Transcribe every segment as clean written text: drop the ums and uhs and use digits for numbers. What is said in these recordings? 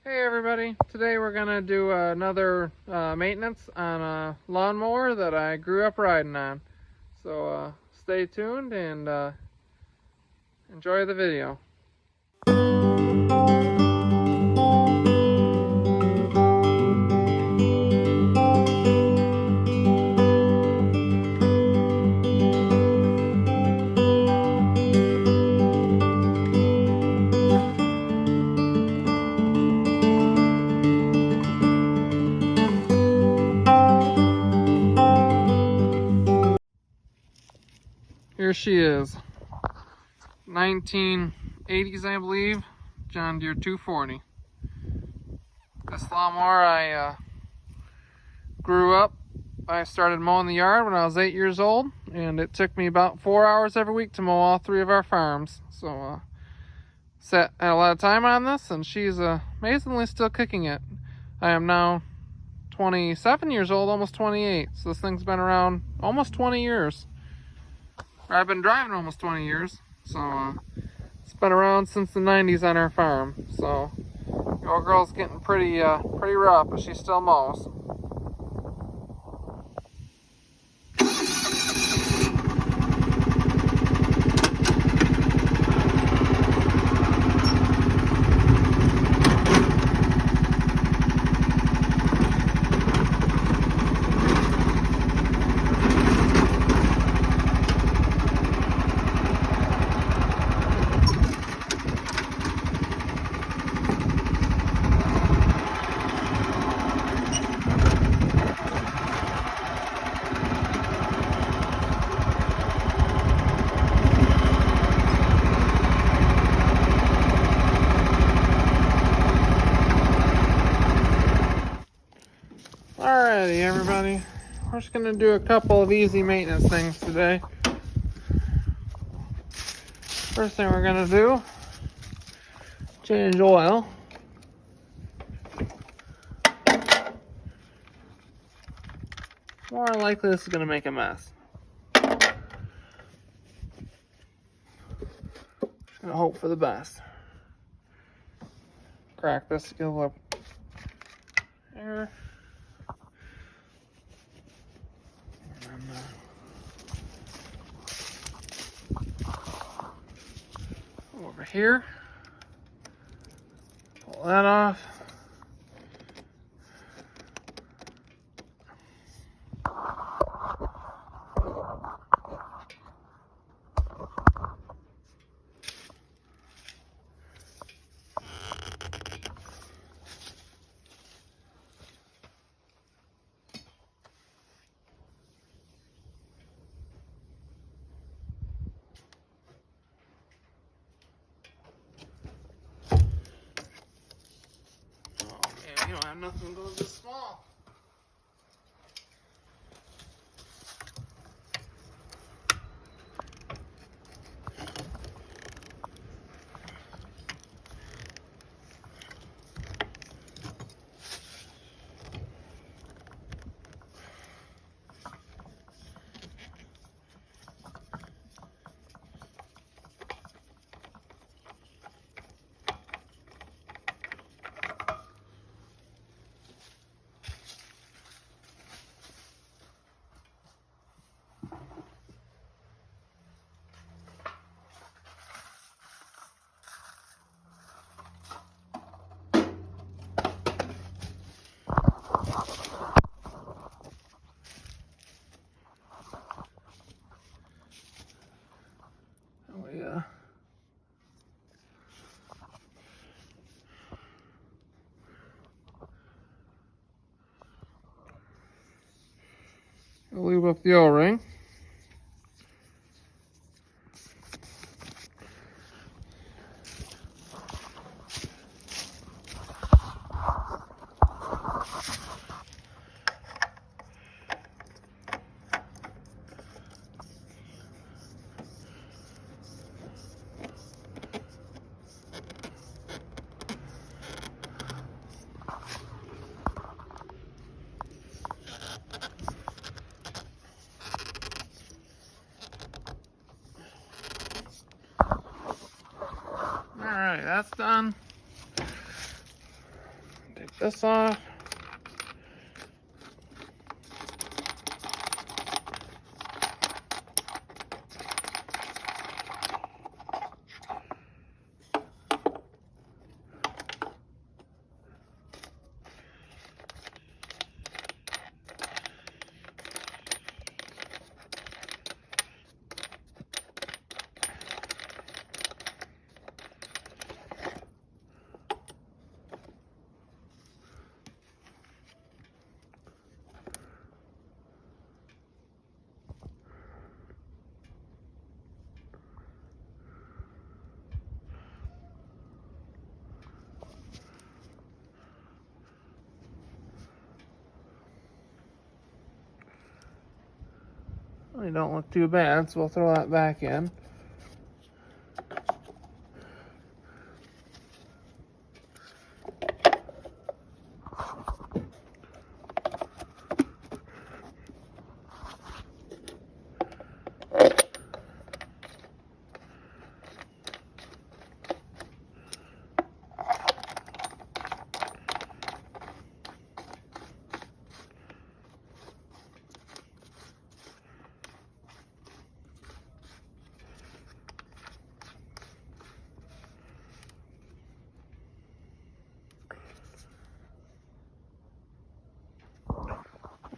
Hey everybody, today we're going to do another maintenance on a lawnmower that I grew up riding on. So stay tuned and enjoy the video. Here she is, 1980s I believe, John Deere 240. This lawnmower I grew up. I started mowing the yard when I was 8 years old, and it took me about 4 hours every week to mow all 3 of our farms. So had a lot of time on this, and she's amazingly still kicking it. I am now 27 years old, almost 28, so this thing's been around almost 20 years. I've been driving almost 20 years, so it's been around since the 90s on our farm. So the old girl's getting pretty rough, but she still mows. Alrighty everybody, we're just going to do a couple of easy maintenance things today. First thing we're going to do, change oil. More likely this is going to make a mess. Just going to hope for the best. Crack this to get a little air. Over here, pull that off. You don't have nothing that goes this small. Oh yeah. I'll lube up the O-ring. Alright, that's done. Take this off. They don't look too bad, so we'll throw that back in.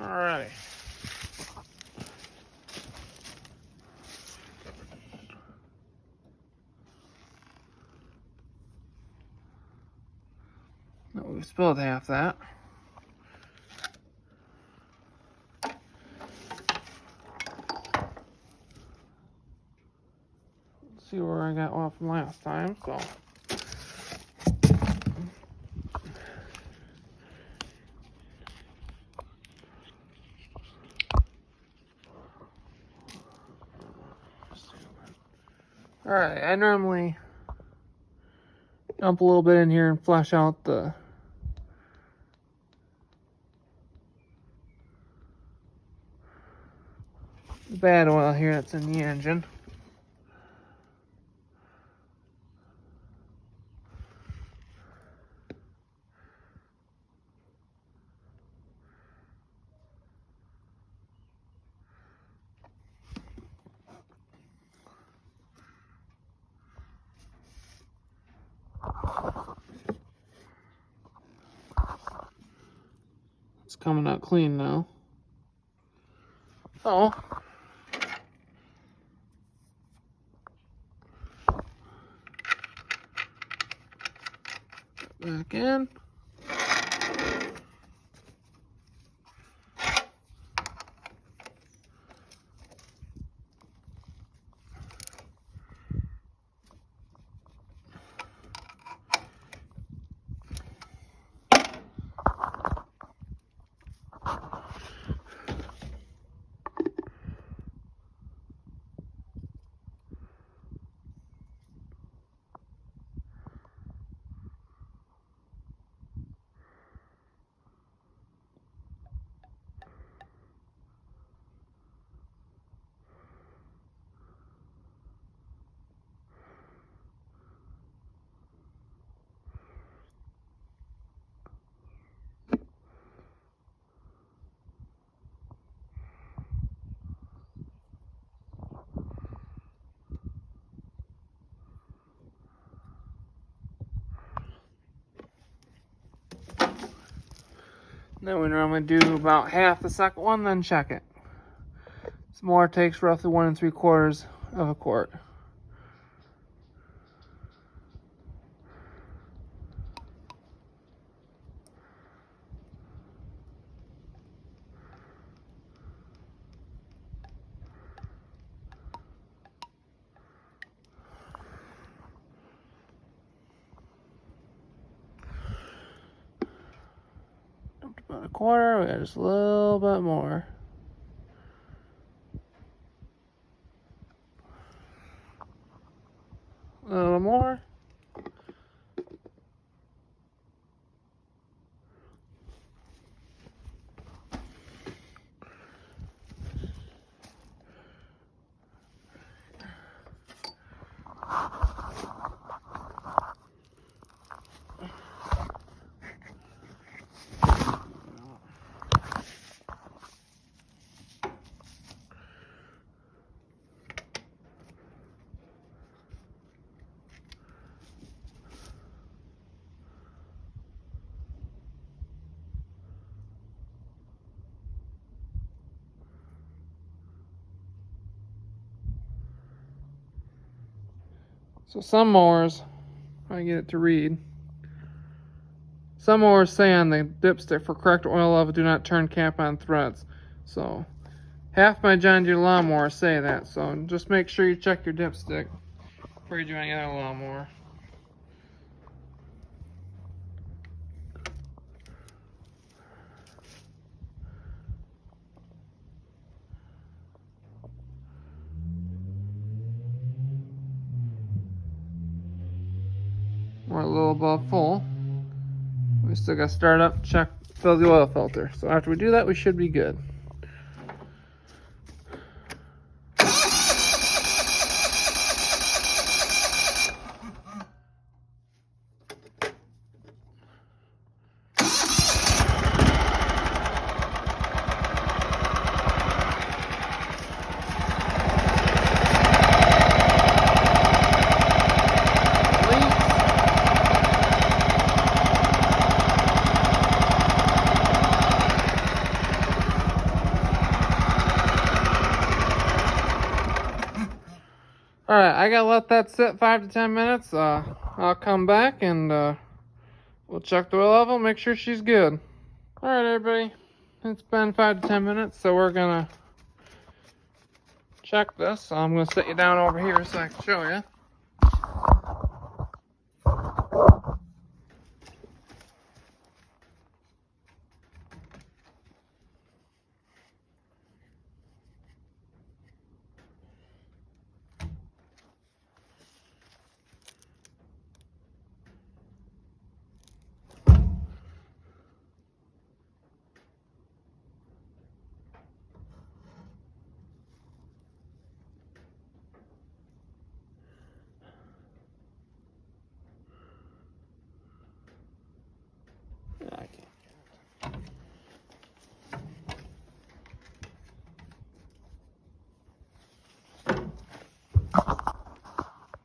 Alrighty. No, we spilled half that. Let's see where I got one from last time, so. Alright, I normally dump a little bit in here and flush out the bad oil here that's in the engine. It's coming out clean now. So, back in. Then we normally do about half the second one, then check it. This mower takes roughly 1 3/4 of a quart. Dumped about a quarter, we got just a little bit more. A little more. So some mowers, if I get it to read, some mowers say on the dipstick, for correct oil level, do not turn cap on threads. So half my John Deere lawnmowers say that. So just make sure you check your dipstick before you do any other lawnmower. We're a little above full. We still got to start up, check, fill the oil filter. So after we do that, we should be good. Alright, I gotta let that sit 5 to 10 minutes. I'll come back and we'll check the oil level, make sure she's good. Alright, everybody. It's been 5 to 10 minutes, so we're gonna check this. I'm gonna sit you down over here so I can show you.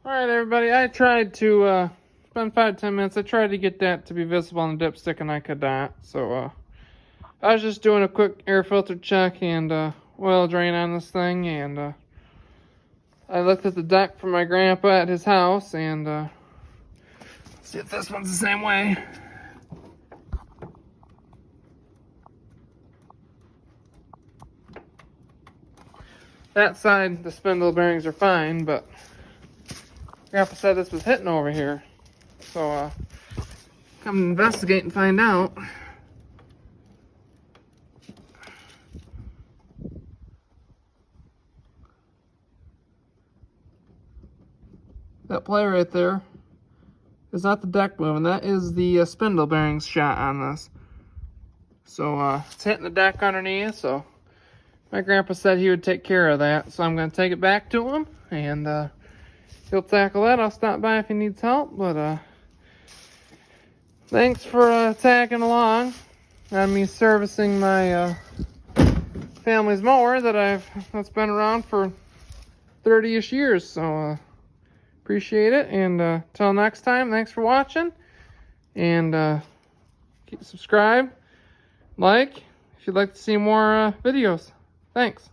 Alright, everybody, I tried to spend 5 to 10 minutes. I tried to get that to be visible on the dipstick and I could not. So I was just doing a quick air filter check and oil drain on this thing, and I looked at the deck from my grandpa at his house, and see if this one's the same way. That side, the spindle bearings are fine, but Grandpa said this was hitting over here. So come investigate and find out. That play right there is not the deck moving. That is the spindle bearings shot on this. So it's hitting the deck underneath. So my grandpa said he would take care of that. So I'm going to take it back to him, and he'll tackle that. I'll stop by if he needs help. But thanks for tagging along on me servicing my family's mower that's been around for 30-ish years. So appreciate it, and till next time, thanks for watching, and subscribe, like if you'd like to see more videos. Thanks.